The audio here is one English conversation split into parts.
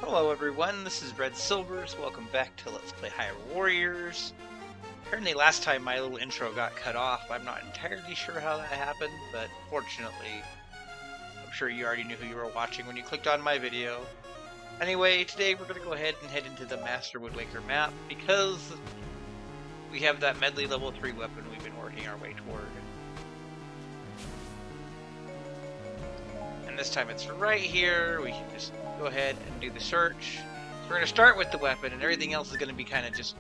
Hello everyone, this is Red Silvers. Welcome back to Let's Play Hyrule Warriors. Apparently last time my little intro got cut off. I'm not entirely sure how that happened, but fortunately, I'm sure you already knew who you were watching when you clicked on my video. Anyway, today we're going to go ahead and head into the Master Wood Waker map because we have that Medley level 3 weapon we've been working our way toward. And this time it's right here. We can just go ahead and do the search. So we're going to start with the weapon, and everything else is going to be kind of just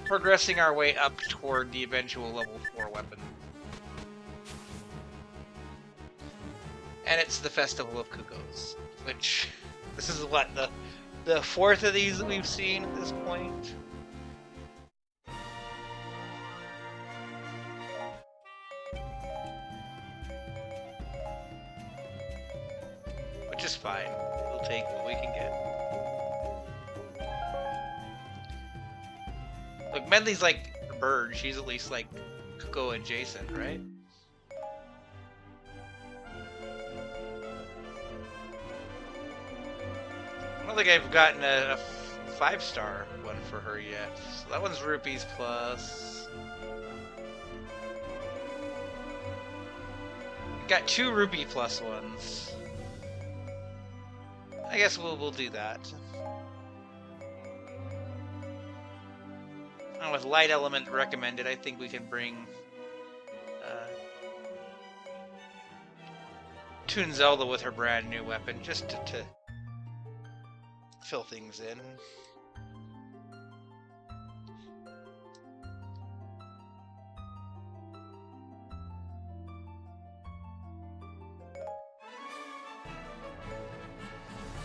progressing our way up toward the eventual level 4 weapon. And it's the Festival of Cuccos, which this is what, the fourth of these that we've seen at this point. Which is fine. We'll take what we can get. Look, Medley's like a bird. She's at least like Cucco adjacent, right? I don't think I've gotten a 5-star one for her yet. So that one's rupees plus. Got 2 rupee plus ones. I guess we'll do that. And with light element recommended, I think we can bring Toon Zelda with her brand new weapon just to fill things in.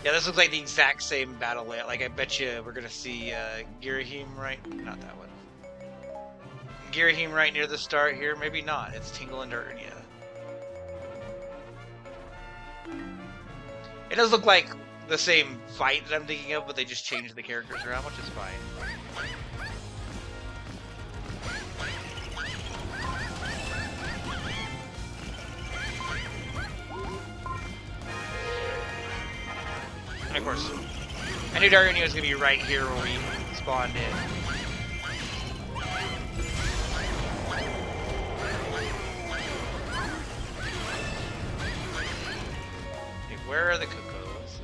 Yeah, this looks like the exact same battle layout. Like, I bet you we're gonna see Girahim right... Not that one. Girahim right near the start here. Maybe not. It's Tingle and Urnia. It does look like the same fight that I'm thinking of, but they just changed the characters around, which is fine. And of course, I knew Urnia was going to be right here where we spawned in. Okay, where are the Cuccos?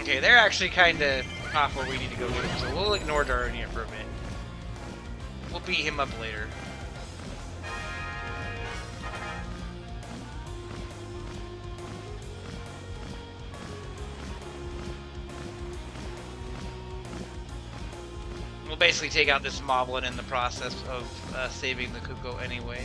Okay, they're actually kind of off where we need to go get them, so we'll ignore Urnia for a bit. We'll beat him up later. We'll basically take out this moblin in the process of saving the Cucco anyway.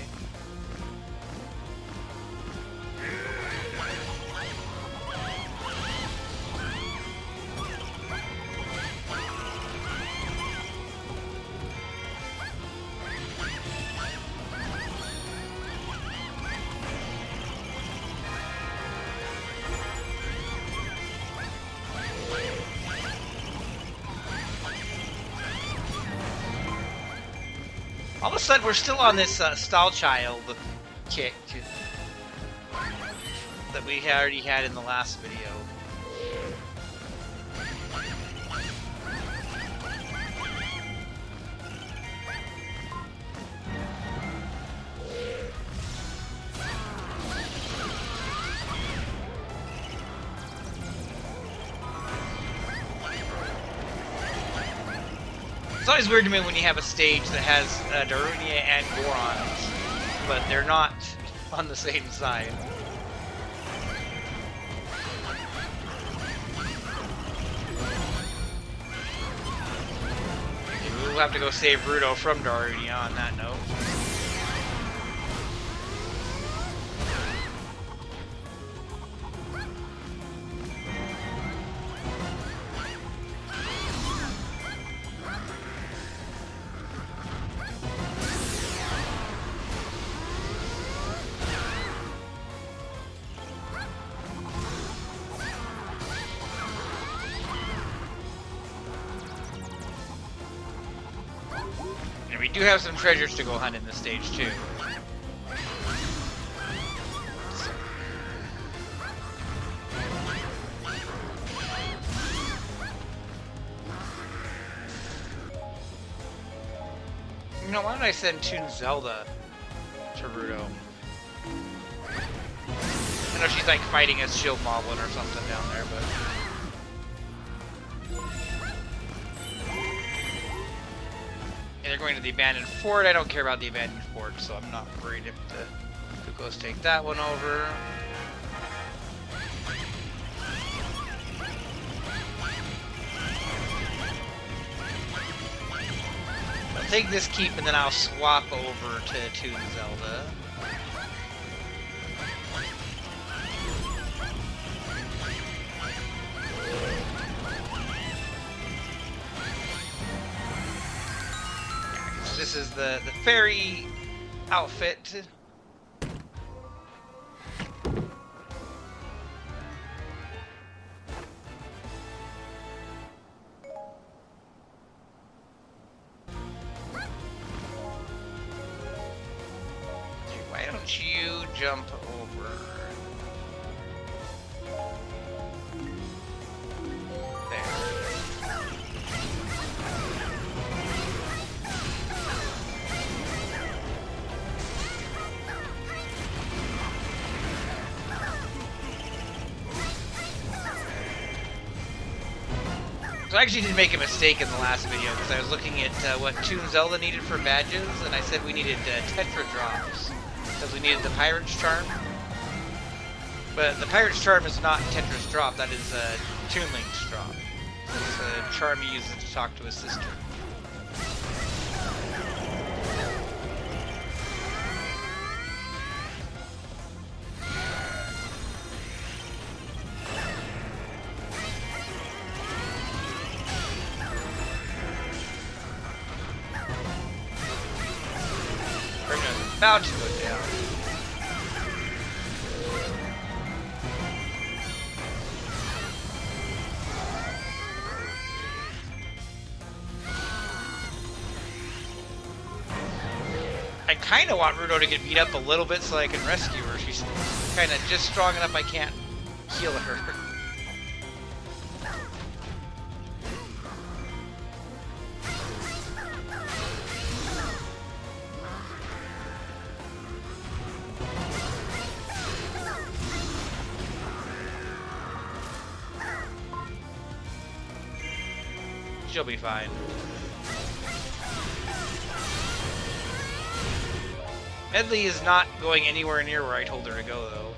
All of a sudden, we're still on this Stall Child kick that we already had in the last video. It's always weird to me when you have a stage that has Darunia and Gorons, but they're not on the same side. We'll have to go save Rudo from Darunia on that note. We do have some treasures to go hunt in this stage too. You know, why don't I send Toon Zelda to Rudo? I know she's like fighting a shield moblin or something down there, but... And they're going to the abandoned fort. I don't care about the abandoned fort, so I'm not worried if the Cuccos take that one over. I'll take this keep and then I'll swap over to Toon Zelda. This is the fairy outfit. Why don't you jump over? There. So I actually did make a mistake in the last video because I was looking at what Toon Zelda needed for badges, and I said we needed Tetra drops because we needed the Pirate's Charm. But the Pirate's Charm is not Tetra's drop, that is Toon Link's drop. It's a charm he uses to talk to his sister. About to go down. I kind of want Rudo to get beat up a little bit so I can rescue her. She's kind of just strong enough I can't heal her. She'll be fine. Medley is not going anywhere near where I told her to go, though.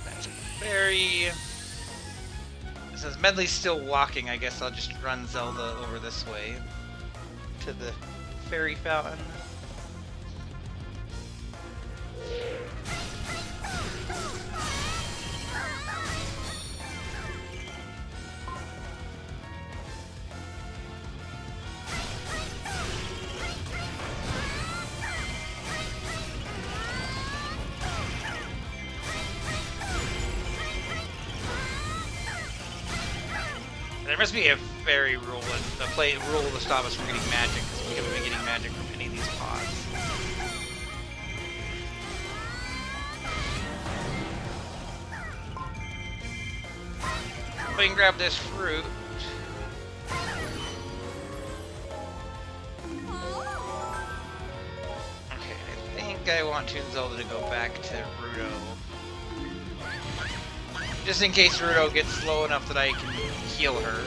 That's very... Since Medley's still walking, I guess I'll just run Zelda over this way to the fairy fountain. There must be a fairy rule, rule to stop us from getting magic, because we haven't been getting magic from any of these pods. We can grab this fruit. Okay, I think I want Toon Zelda to go back to Rudo. Just in case Rudo gets slow enough that I can heal her.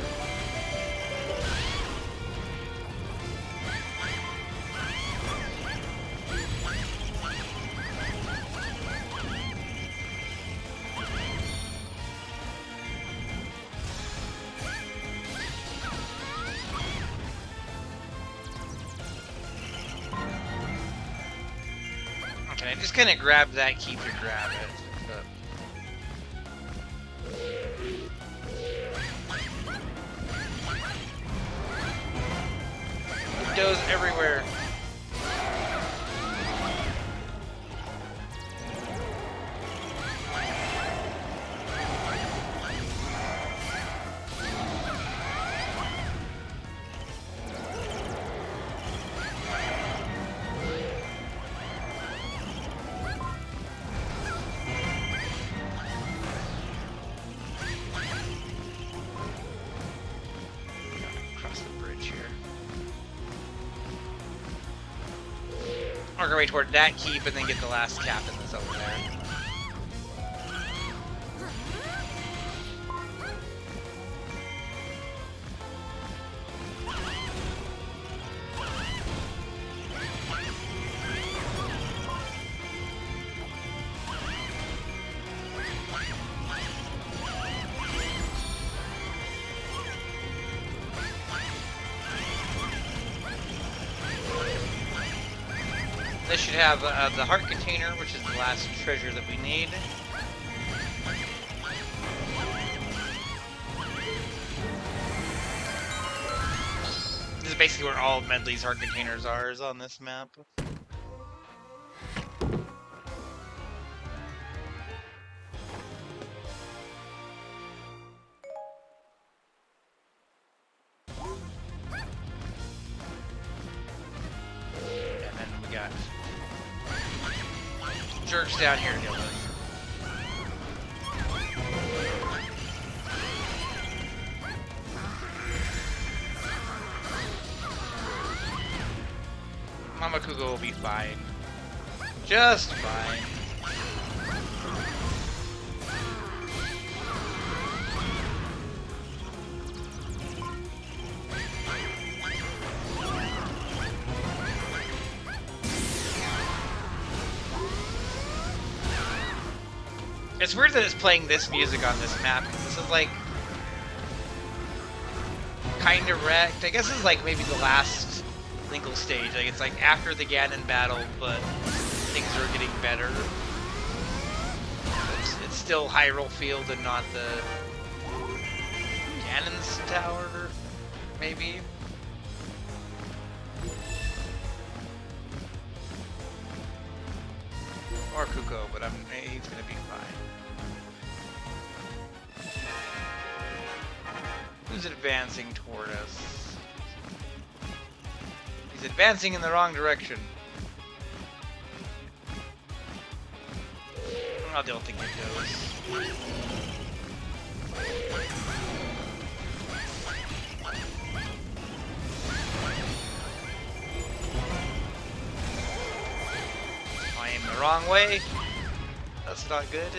Okay, I just kind of grabbed that key to grab it. Windows everywhere. Work our way toward that keep and then get the last captain that's over there. This should have the heart container, which is the last treasure that we need. This is basically where all of Medley's heart containers are, is on this map. And then we got jerks down here dealing with. Mama Cucco will be fine. Just fine. It's weird that it's playing this music on this map. This is like kind of wrecked. I guess this is like maybe the last Linkle stage. Like it's like after the Ganon battle, but things are getting better. It's still Hyrule Field and not the Ganon's Tower, maybe. Or Cucco, but he's gonna be fine. Who's advancing toward us? He's advancing in the wrong direction. I don't think it goes. I am the wrong way. That's not good.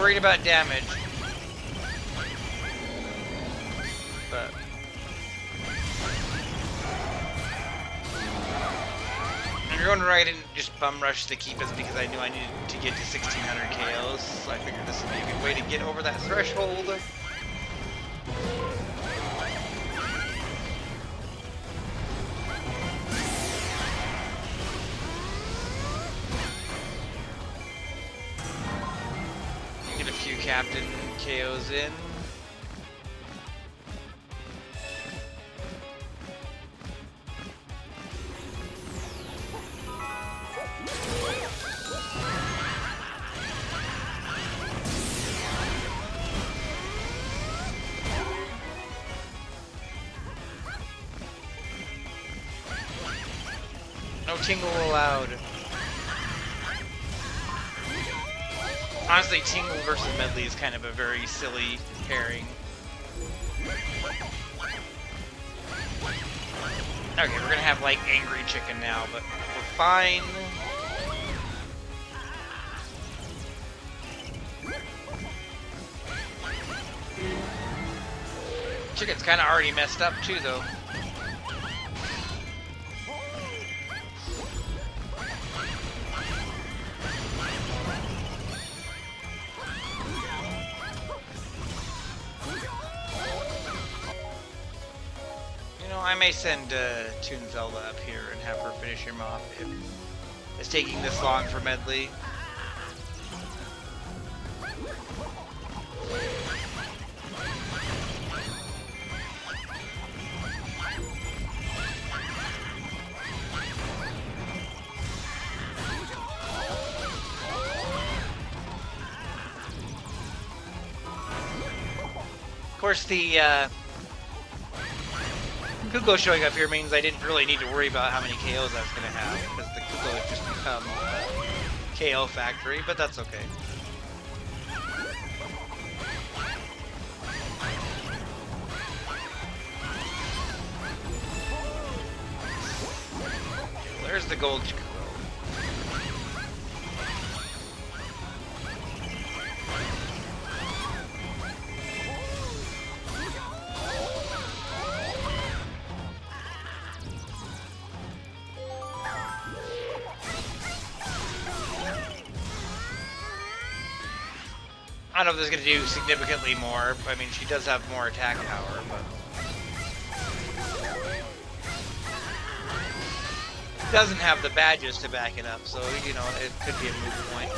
Worried about damage, but and you're wondering why I didn't just bum rush the keep is because I knew I needed to get to 1600 KOs, so I figured this would be a good way to get over that threshold. Captain KOs in. No tingle allowed. Honestly, Tingle versus Medley is kind of a very silly pairing. Okay, we're gonna have like Angry Chicken now, but we're fine. Chicken's kind of already messed up too, though. I may send Toon Zelda up here and have her finish him off if it's taking this long for Medley. Of course, the Cuccos showing up here means I didn't really need to worry about how many KOs I was going to have, because the Cuccos just become KO factory, but that's okay. There's the gold Cucco. I don't know if this is going to do significantly more. I mean, she does have more attack power, but doesn't have the badges to back it up, so, you know, it could be a moot point.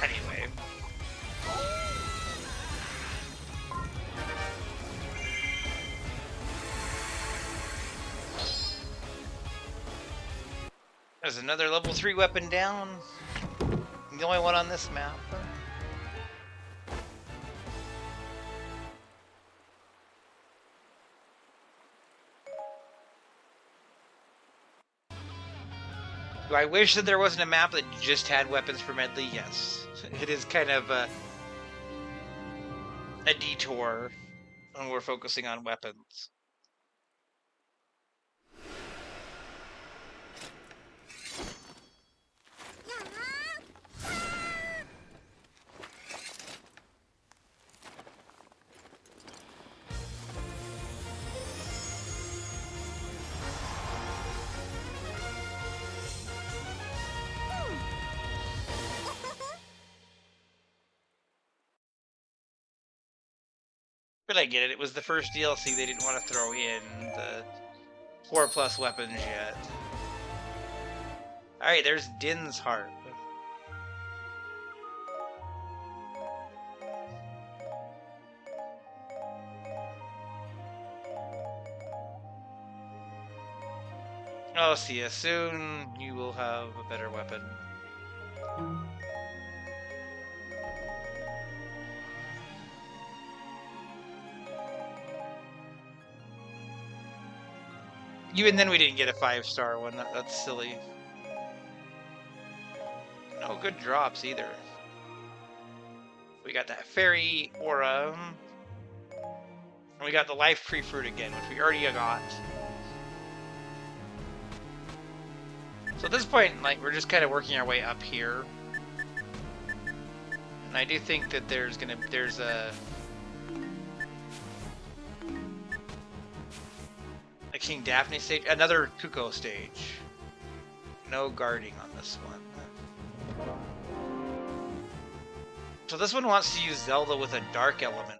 Anyway. There's another level 3 weapon down. The only one on this map. Do I wish that there wasn't a map that just had weapons for Medley? Yes. It is kind of a detour when we're focusing on weapons. But I get it, it was the first DLC, they didn't want to throw in the 4+ weapons yet. Alright, there's Din's Heart. I'll see you soon, you will have a better weapon. Even then we didn't get a 5-star one, that's silly. No good drops either. We got that fairy aura. And we got the life tree fruit again, which we already got. So at this point, like, we're just kind of working our way up here. And I do think that there's a King Daphne stage, another Cuccos stage. No guarding on this one. So this one wants to use Zelda with a dark element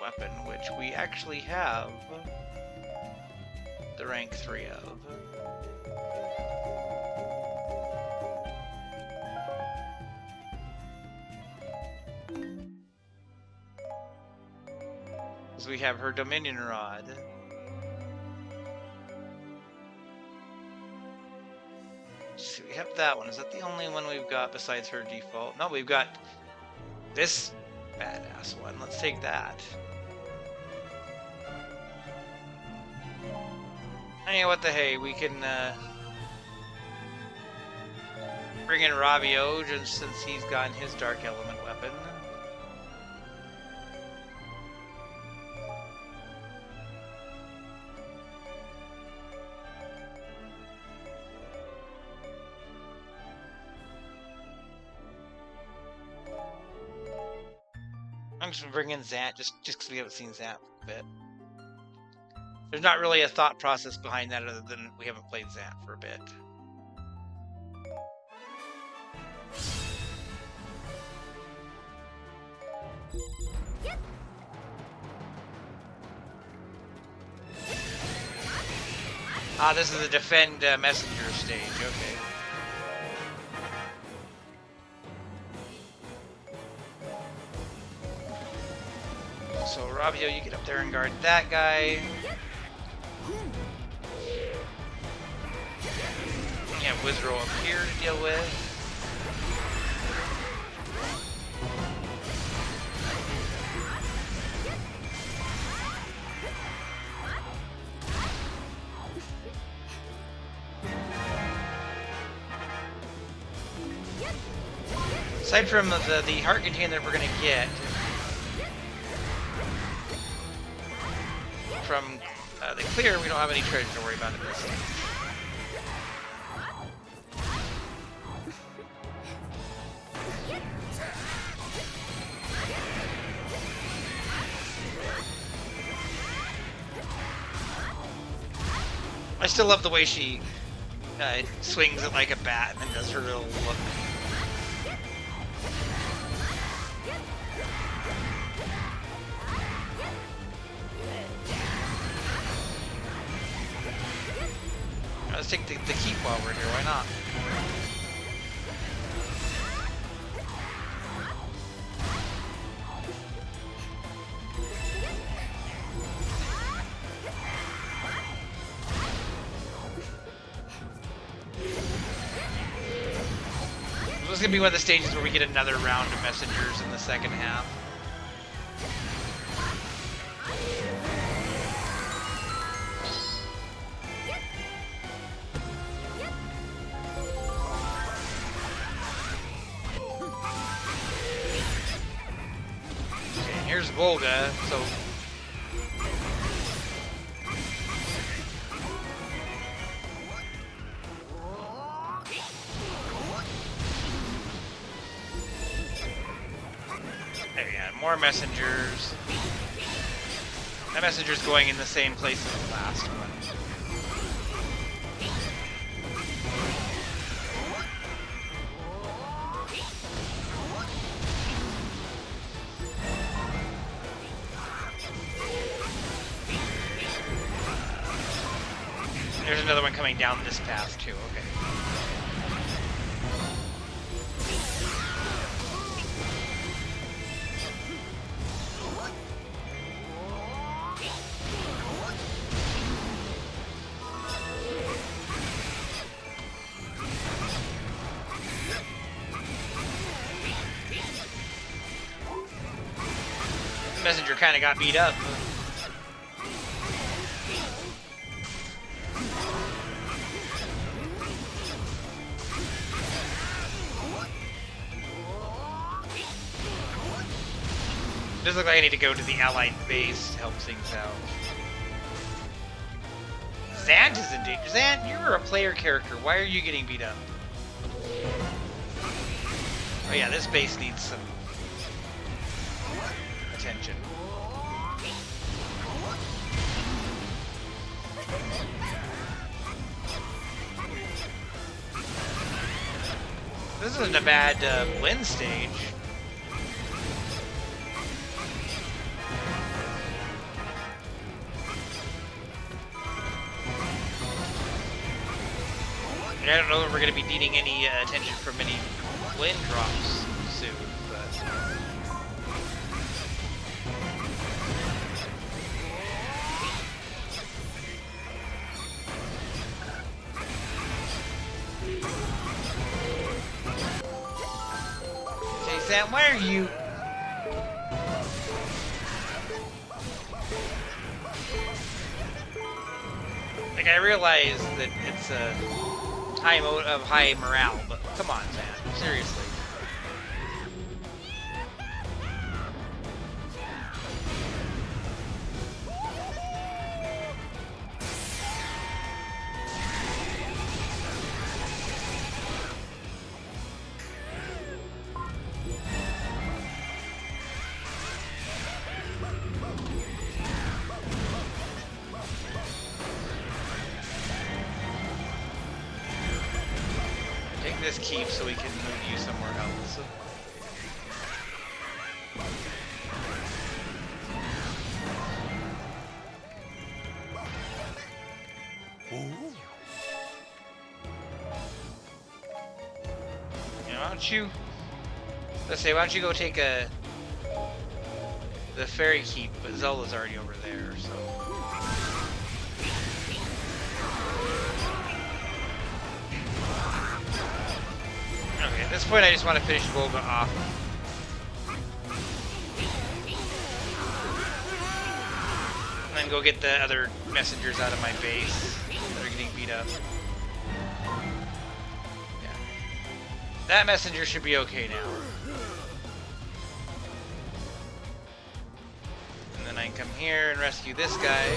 weapon, which we actually have the rank 3 of. So we have her Dominion Rod. So we have that one. Is that the only one we've got besides her default? No, we've got this badass one. Let's take that. Hey, what the hey? We can bring in Rabio just since he's gotten his dark element weapon. I'm just bringing Zant just because we haven't seen Zant a bit. There's not really a thought process behind that other than we haven't played Zant for a bit. Ah, this is the defend messenger stage, okay. So Ravio, you get up there and guard that guy. We have Wizrow up here to deal with. Aside from the heart container we're gonna get from the clear, we don't have any treasure to worry about in this stage. I still love the way she swings it like a bat and then does her little look. Let's take the keep while we're here, why not? This is going to be one of the stages where we get another round of messengers in the second half. Here's Volga, so... There we go, more messengers. That messenger's going in the same place as the last one. There's another one coming down this path too, okay. Messenger kind of got beat up. It does look like I need to go to the allied base to help things out. Zant is in danger. Zant, you're a player character. Why are you getting beat up? Oh yeah, this base needs some attention. This isn't a bad win stage. I don't know if we're going to be needing any attention from any wind drops soon, but... Okay, Sam, why are you... Like, I realize that it's a... time of high morale, but come on, man. Seriously. This keep so we can move you somewhere else. You know, why don't you... Let's say, why don't you go take a the fairy keep, but Zelda's already over there, so. Okay, at this point I just want to finish Volga off. And then go get the other messengers out of my base that are getting beat up. Yeah. That messenger should be okay now. And then I can come here and rescue this guy.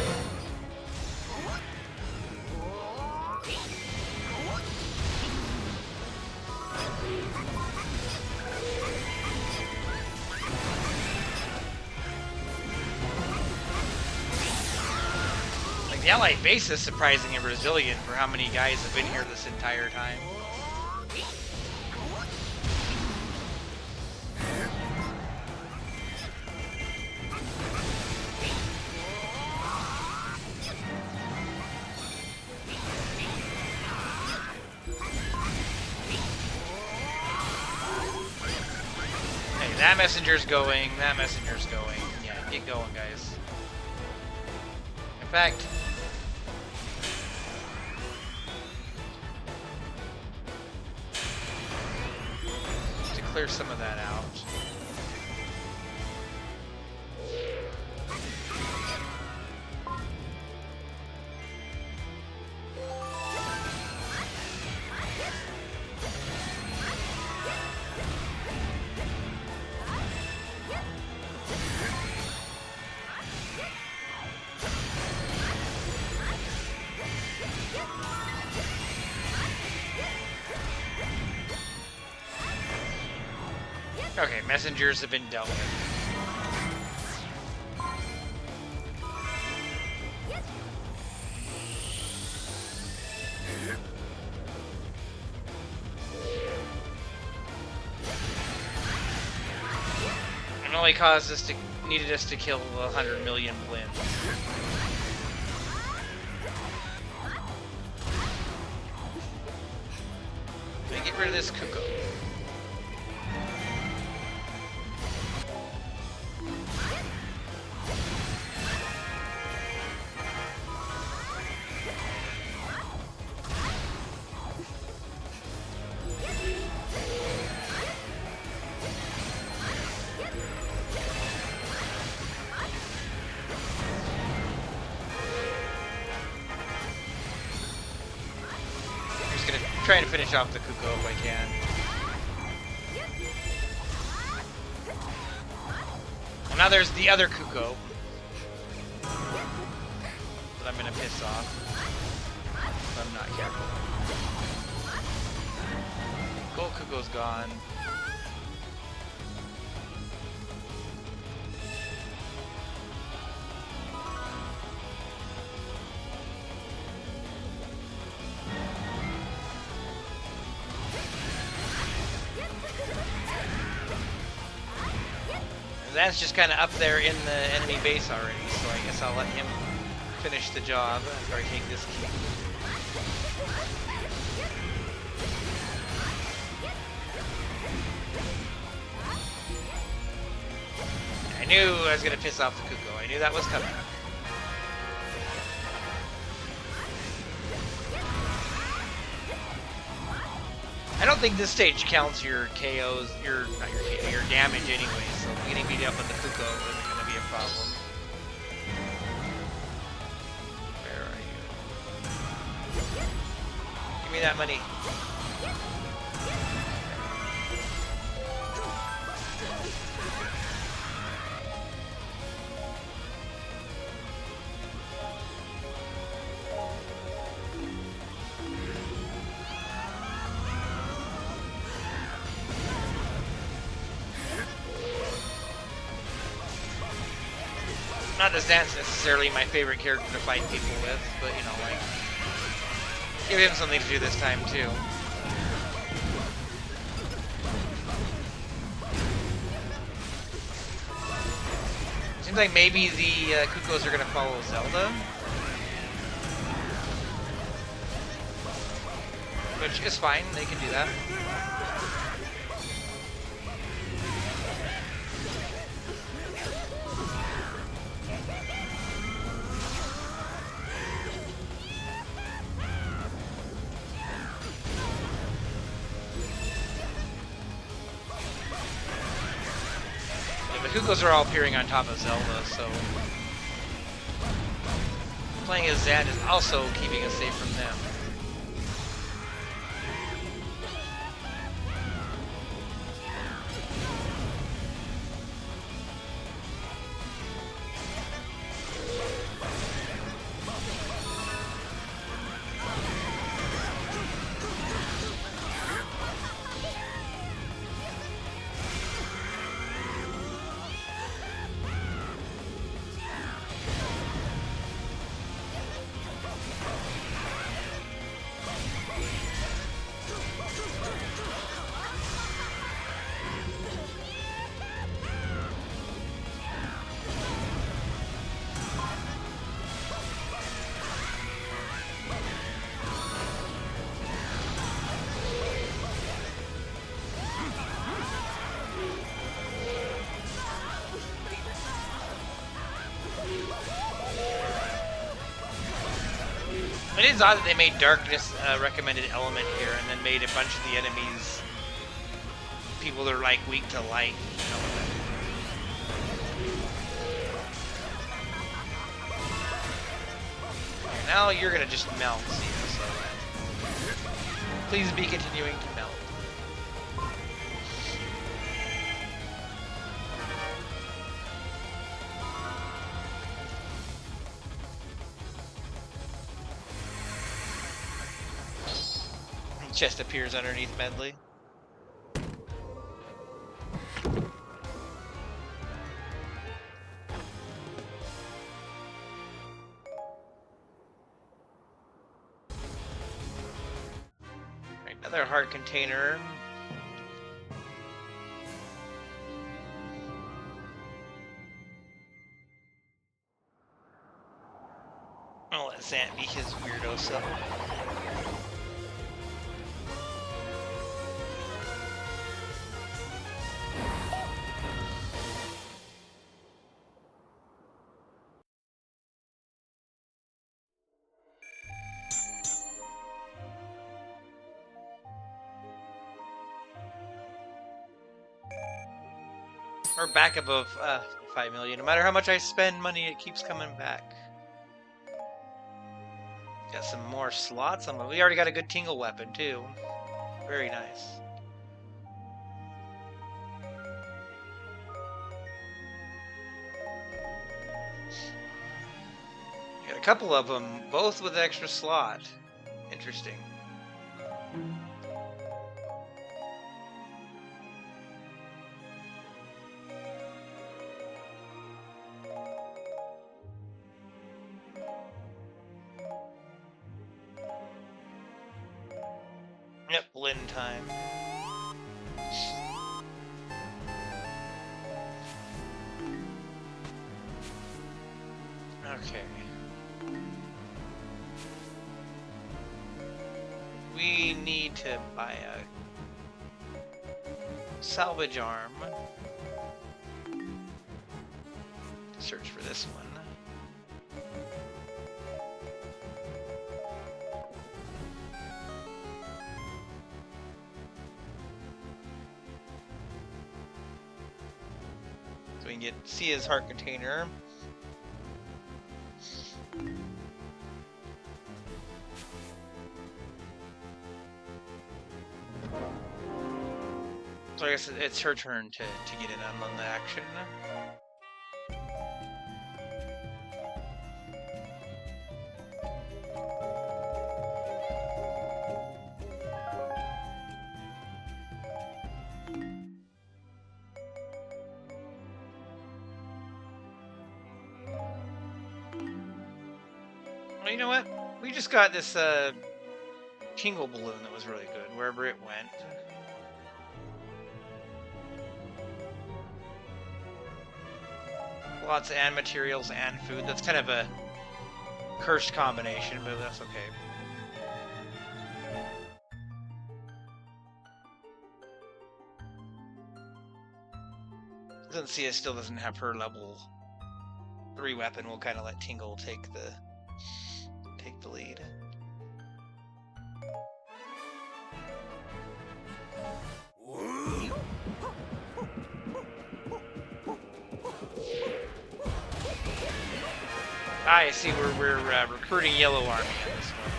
The Allied base is surprising and resilient for how many guys have been here this entire time. Hey, that messenger's going, that messenger's going. Yeah, get going, guys. In fact, clear some of that out. Okay, messengers have been dealt with. It only caused us to needed us to kill 100 million blins. Let me get rid of this Cucco. Trying to finish off the Cucco if I can. Well, now there's the other Cucco that I'm gonna piss off if I'm not careful. Gold Cucco's gone. That's just kind of up there in the enemy base already, so I guess I'll let him finish the job after I take this key. I knew I was going to piss off the Cucco. I knew that was coming. I don't think this stage counts your KOs, your damage anyway, so getting beat up with the Cucco isn't going to be a problem. Where are you? Give me that money. Not that Zan's necessarily my favorite character to fight people with, but you know, like, give him something to do this time too. Seems like maybe the Cuccos are gonna follow Zelda, which is fine. They can do that. Cuccos are all appearing on top of Zelda, so playing as Zan is also keeping us safe from them. It is odd that they made darkness a recommended element here and then made a bunch of the enemies people that are like weak to light. You know? Now you're gonna just melt, so please be continuing to melt. Chest appears underneath Medley. Another heart container. I'll let Zant be his weirdo self. We're back above 5 million. No matter how much I spend money, it keeps coming back. Got some more slots. We already got a good tingle weapon too. Very nice. Got a couple of them, both with extra slot. Interesting. Yep, Lynn time. Okay. We need to buy a salvage arm. Search for this one. So we can see his heart container. So I guess it's her turn to get in on the action. Well, you know what? We just got this tingle balloon that was really good, wherever it went. Lots and materials and food. That's kind of a cursed combination, but that's okay. Since Sia still doesn't have her level 3 weapon, we'll kind of let Tingle take the lead. I see we're recruiting Yellow Army on this one.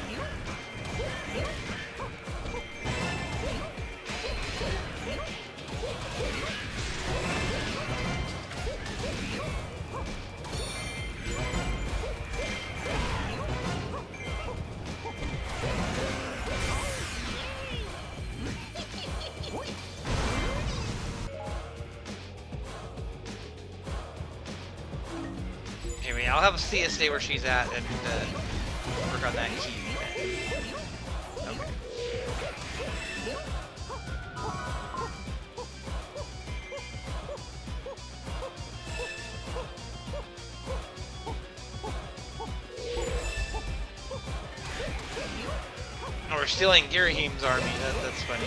Anyway, I'll have a CSA where she's at and work on that key. Okay. Oh, we're stealing Girahim's army. That's funny.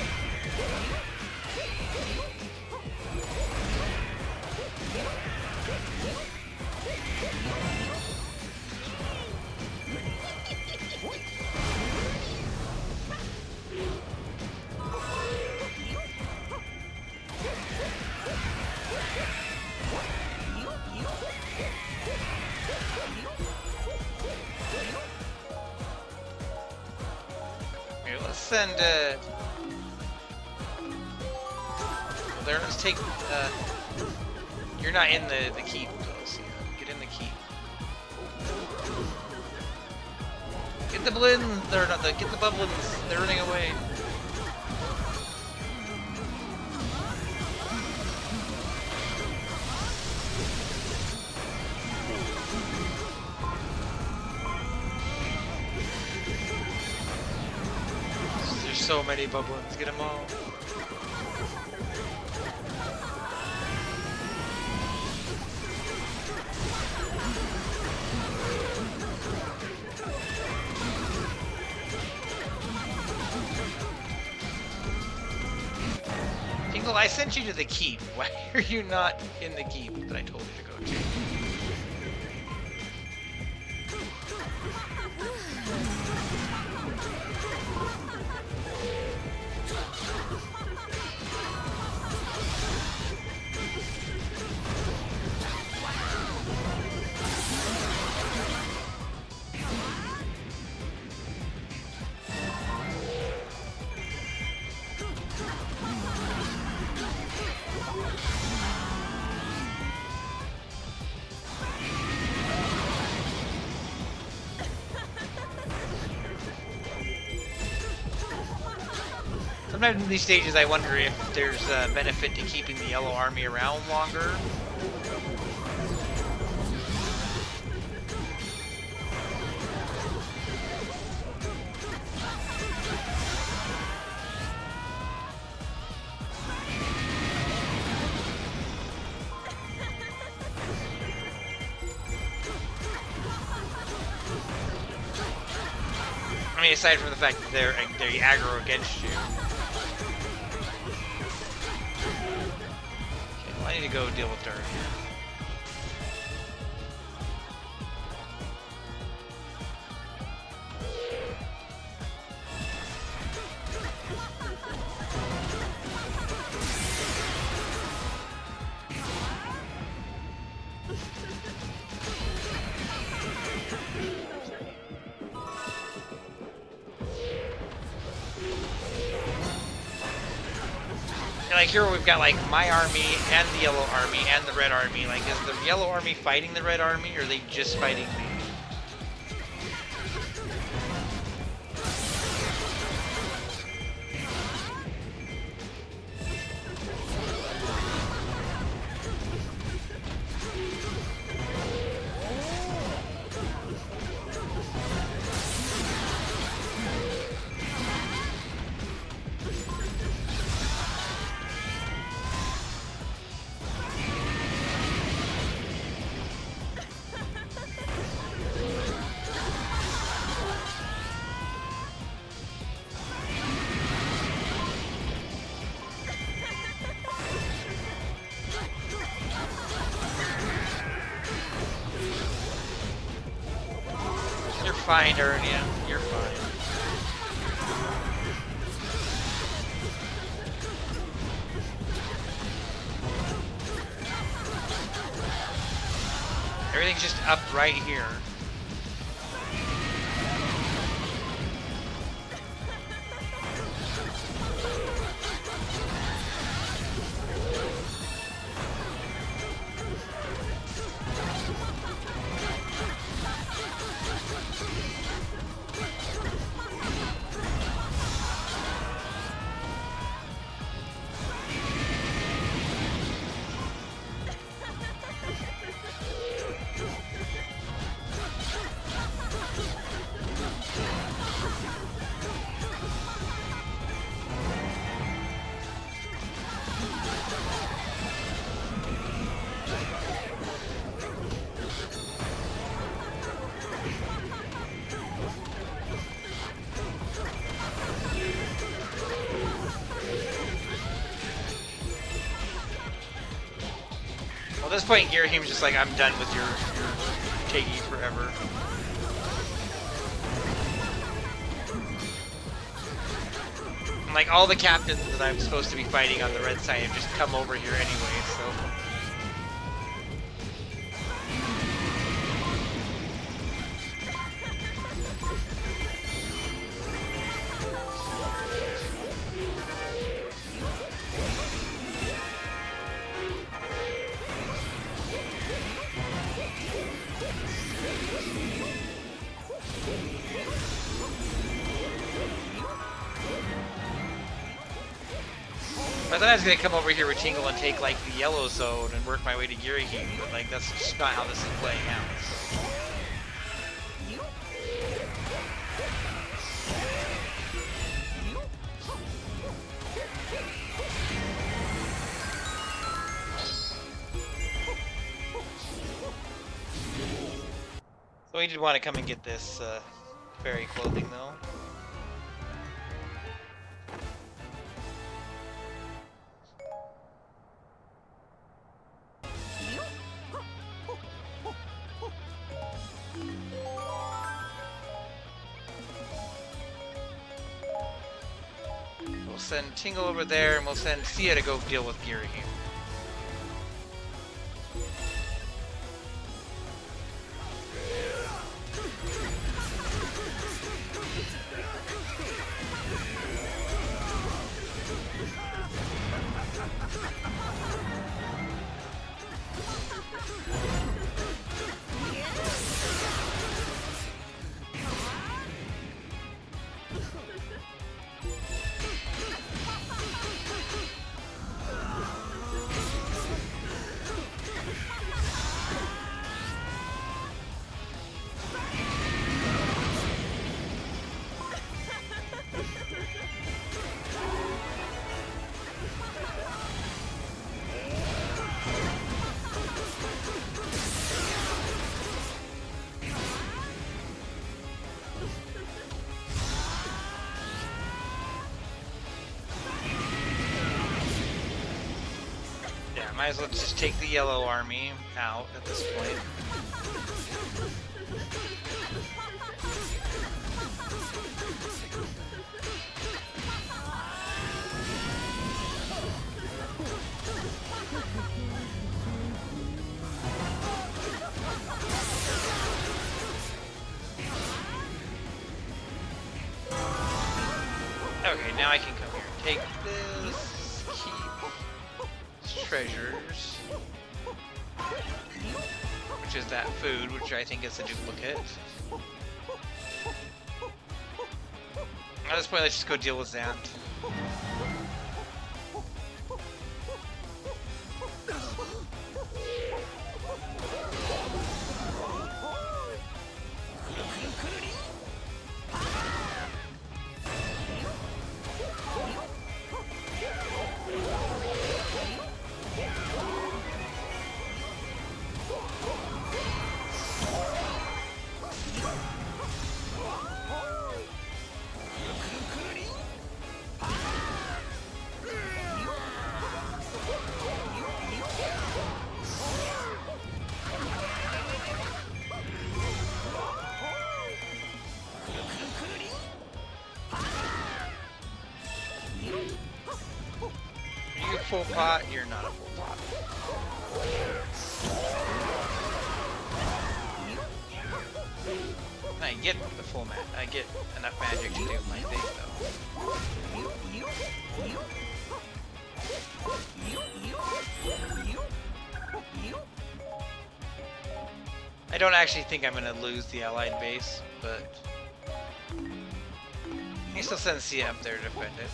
Send there, let's take you're not in the keep, so get in the keep. Get the blins, they're not get the bubblins, they're running away. So many bubblins, get them all. Tingle, I sent you to the keep. Why are you not in the keep that I told you to go to? Sometimes in these stages I wonder if there's a benefit to keeping the yellow army around longer. I mean, aside from the fact that they're aggro against you. I need to go deal with dirt. Like here we've got like my army and the yellow army and the red army. Like, is the yellow army fighting the red army, or are they just fighting me? You're fine, Ernia. You're fine. Everything's just up right here. this point, Girahim's just like, I'm done with your taking forever. And like all the captains that I'm supposed to be fighting on the red side have just come over here anyway, so. I thought I was going to come over here with Tingle and take, like, the yellow zone and work my way to Girahim, but, like, that's just not how this is playing out. So we did want to come and get this fairy clothing, though. We'll send Tingle over there, and we'll send Sia to go deal with Girahim. Might as well just take the yellow army out at this point. Okay, now I can come here and take this, keep treasures, which is that food, which I think is a duplicate. At this point, let's just go deal with Zant. Full pot, you're not a full pot. I get the full mat. I get enough magic to do my thing though. I don't actually think I'm gonna lose the allied base, but I still send Sia up there to defend it.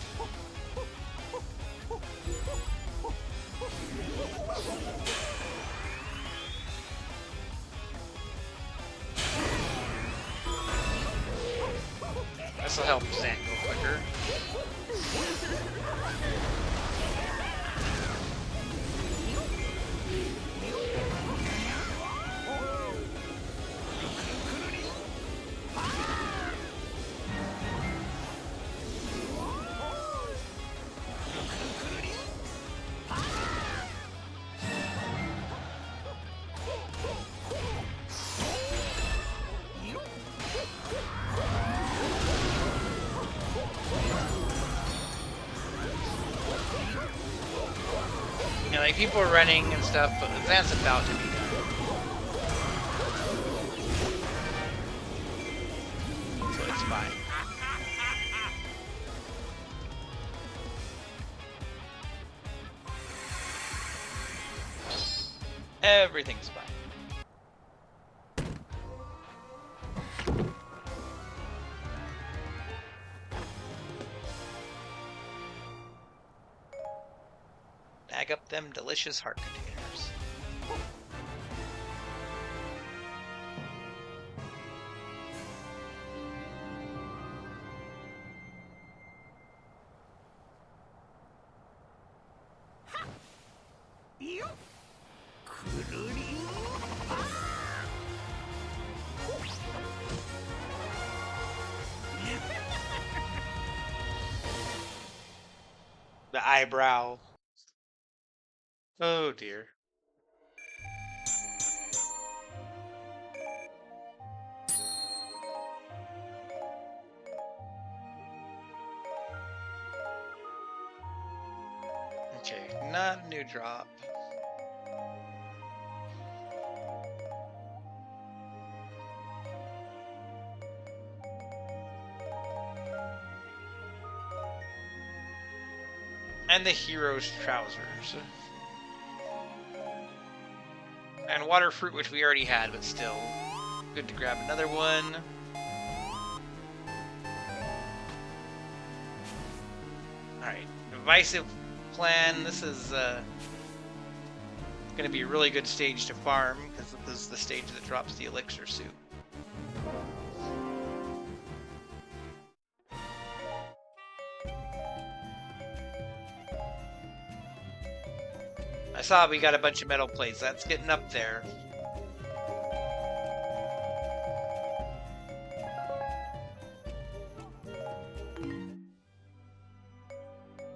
This will help Zant go quicker. Like, people are running and stuff, but that's about to be done. So it's fine. Everything's fine. Bag up them delicious heart containers. The eyebrow. Oh dear. Okay, not a new drop. And the hero's trousers. And water fruit, which we already had, but still good to grab another one. Alright, divisive plan. This is going to be a really good stage to farm, because this is the stage that drops the elixir soup. I saw we got a bunch of metal plates. That's getting up there.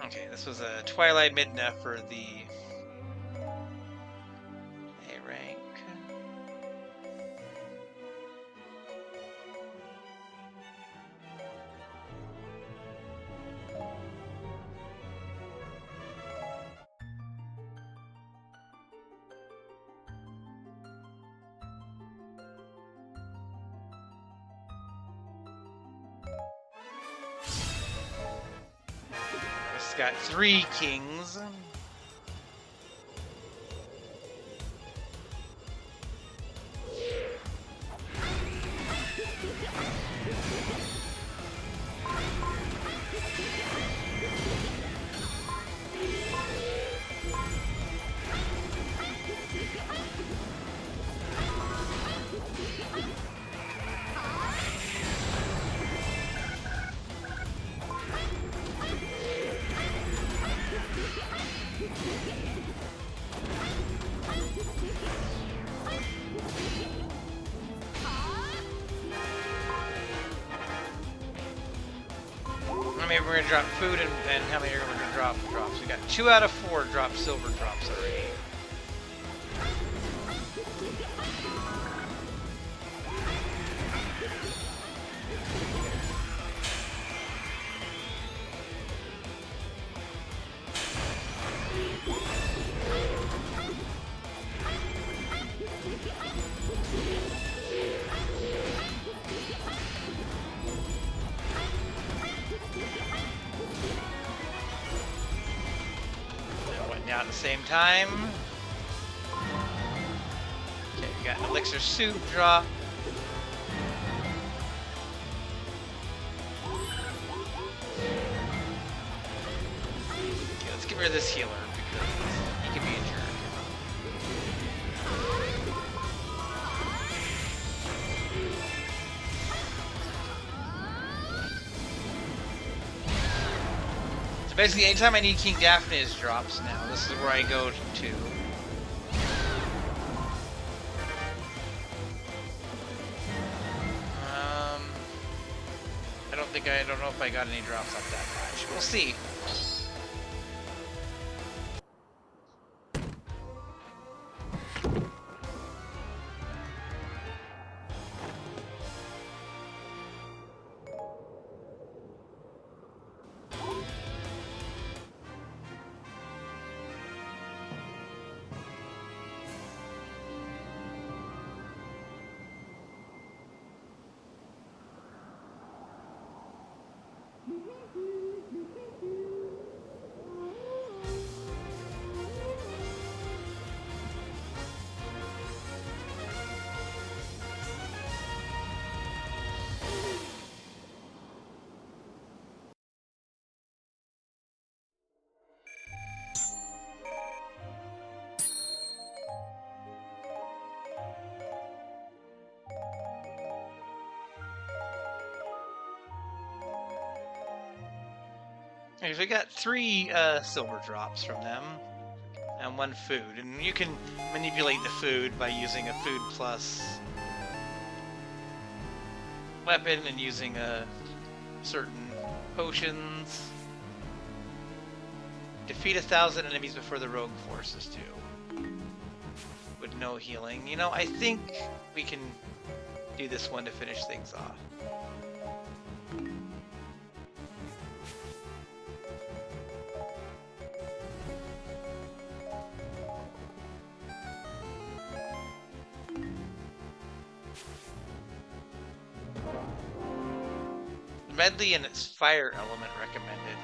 Okay, this was a Twilight Midna for the A rank. It's got 3 kings. Maybe we're gonna drop food and how many are we gonna drop drops? We got 2 out of 4 drop silver drops already. At the same time. Okay, we got an elixir soup drop. Okay, let's get rid of this healer because he can be a jerk. So basically, anytime I need King Daphne's drops now, this is where I go to. I don't know if I got any drops off that patch. We'll see. Okay, so we got 3 silver drops from them, and 1 food. And you can manipulate the food by using a food plus weapon and using certain potions. Defeat 1,000 enemies before the rogue forces too. With no healing. You know, I think we can do this one to finish things off. Medley and its fire element recommended.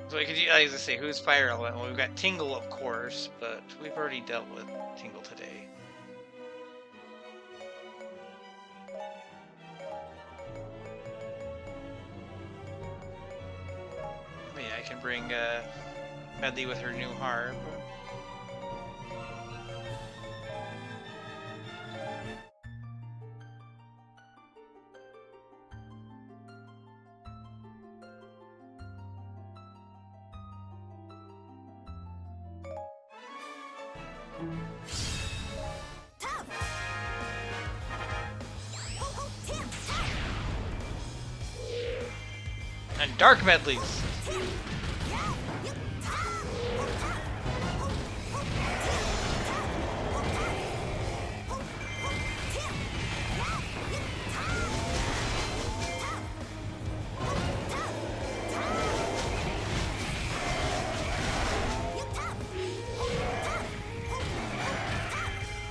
So I could, as I say, who's fire element? Well, we've got Tingle, of course, but we've already dealt with Tingle today. I can bring Medley with her new harp. And Dark Medleys!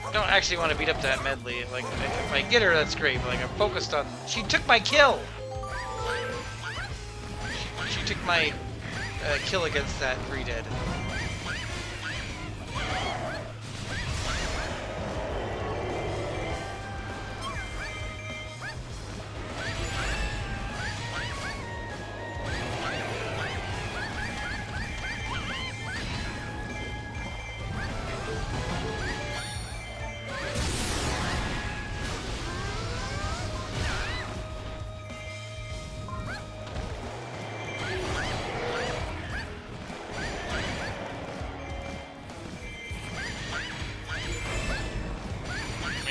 I don't actually want to beat up that Medley. Like, if I get her, that's great, but like, I'm focused on... She took my kill! She took my kill against that Re-Dead.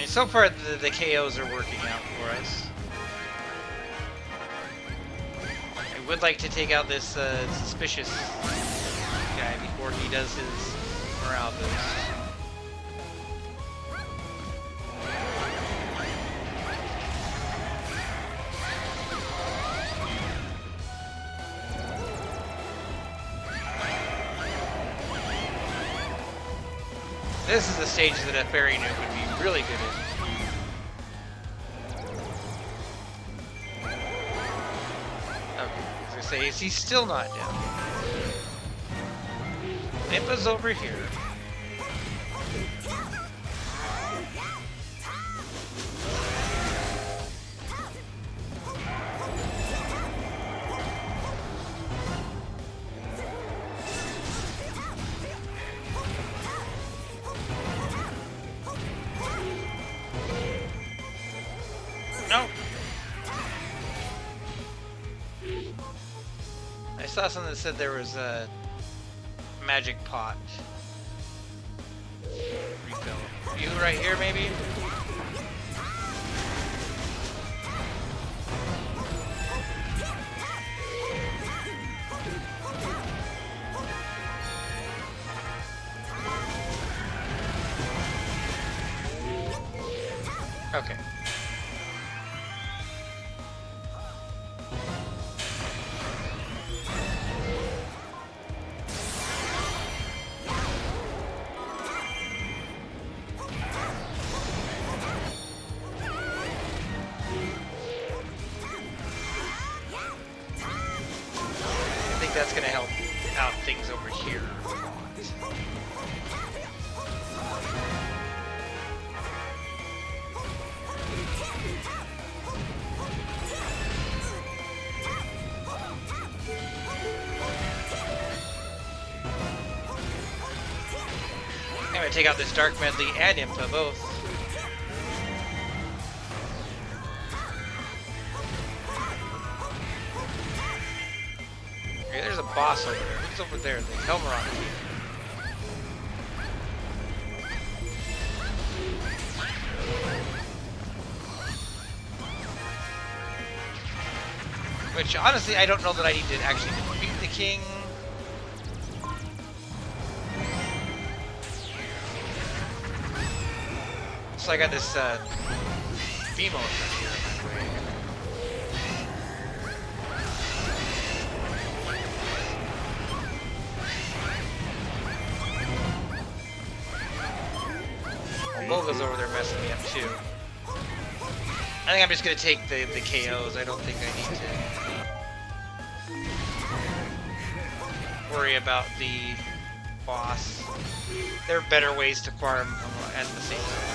So far, the KOs are working out for us. I would like to take out this suspicious guy before he does his morale boost. This is a stage that a fairy nuke would be really good at. Okay, as I say, he's still not down. Impa's over here. No. I saw something that said there was a magic pot. Refill. You right here, maybe? Okay. things over here. I'm gonna take out this Dark Medley and Impa both. Okay, there's a boss over there. Who's over there? The Helmeron King. Which, honestly, I don't know that I need to actually defeat the king. So I got this, Beamo over here in my way. Volga's over there messing me up, too. I think I'm just gonna take the KOs. I don't think I need to worry about the boss. There are better ways to farm at the same time.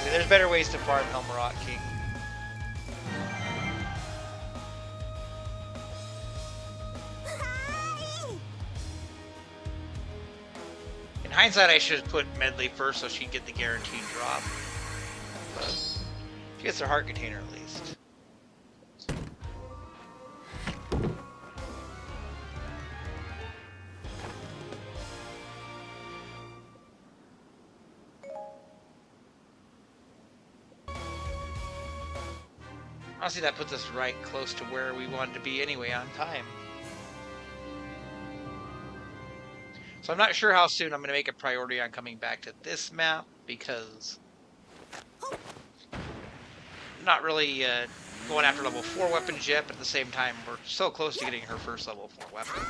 There's better ways to farm Helmeron King. In hindsight, I should have put Medley first so she'd get the guaranteed drop. But she gets her heart container at least. Honestly, that puts us right close to where we wanted to be anyway on time. So I'm not sure how soon I'm going to make a priority on coming back to this map, because I'm not really going after level 4 weapons yet, but at the same time, we're so close to getting her first level 4 weapon.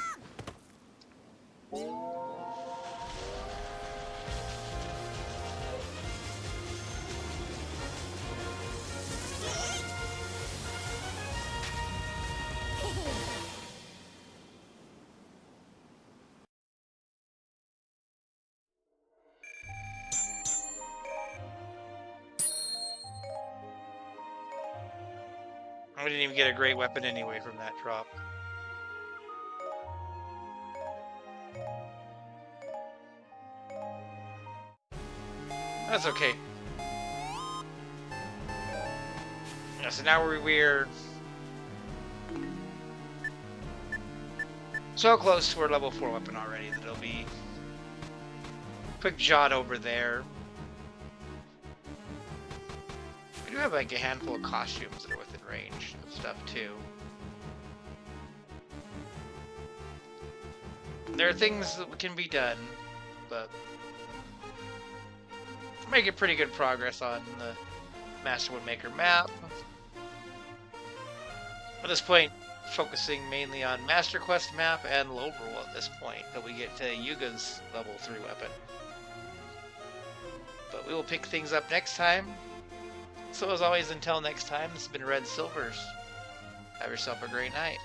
We didn't even get a great weapon anyway from that drop. That's okay. Yeah, so now we're so close to our level 4 weapon already that it'll be quick jot over there. We do have like a handful of costumes that are within range of stuff too. There are things that can be done, but we're making pretty good progress on the Master Woodmaker map. At this point, focusing mainly on Master Quest map and Lobrel at this point, till we get to Yuga's level 3 weapon. But we will pick things up next time. So as always, until next time, this has been Red Silvers. Have yourself a great night.